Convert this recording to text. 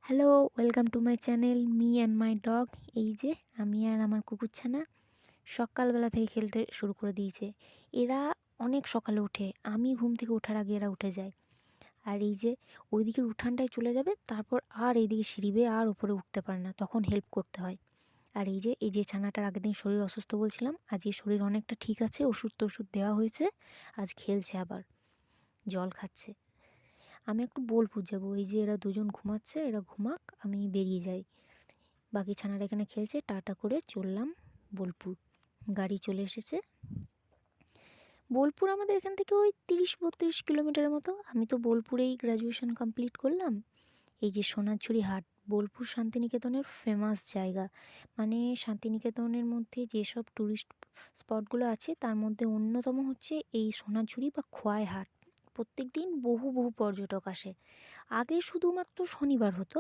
Hello, welcome to my channel me and my dog. এই যে আমি আর আমার কুকুরছানা সকালবেলা থেকে খেলতে শুরু করে দিয়েছে। এরা অনেক সকালে ওঠে, আমি ঘুম থেকে ওঠার আগে এরা উঠে যায়। আর এই যে ওইদিকের উঠানটায় চলে যাবে, তারপর আর এইদিকে সিঁড়ি বেয়ে আর উপরে উঠতে পারে না, তখন হেল্প করতে হয়। আর এই যে ছানাটার আগের দিন শরীর অসুস্থ বলছিলাম, আজ এই শরীর অনেকটা ঠিক আছে, ওষুধ টষুধ দেওয়া হয়েছে। আজ খেলছে, আবার জল খাচ্ছে। আমি একটু বোলপুর যাবো, এই যে এরা দুজন ঘুমাচ্ছে, এরা ঘুমাক, আমি বেরিয়ে যাই। বাকি ছানারা এখানে খেলছে, টাটা করে চললাম বোলপুর। গাড়ি চলে এসেছে। বোলপুর আমাদের এখান থেকে ওই 30-32 কিলোমিটারের মতো। আমি তো বোলপুরেই গ্র্যাজুয়েশন কমপ্লিট করলাম। এই যে সোনাঝুরি হাট, বোলপুর শান্তিনিকেতনের ফেমাস জায়গা। মানে শান্তিনিকেতনের মধ্যে যেসব ট্যুরিস্ট স্পটগুলো আছে তার মধ্যে অন্যতম হচ্ছে এই সোনাঝুরি বা খোয়াই হাট। প্রত্যেক দিন বহু বহু পর্যটক আসে। আগে শুধুমাত্র শনিবার হতো,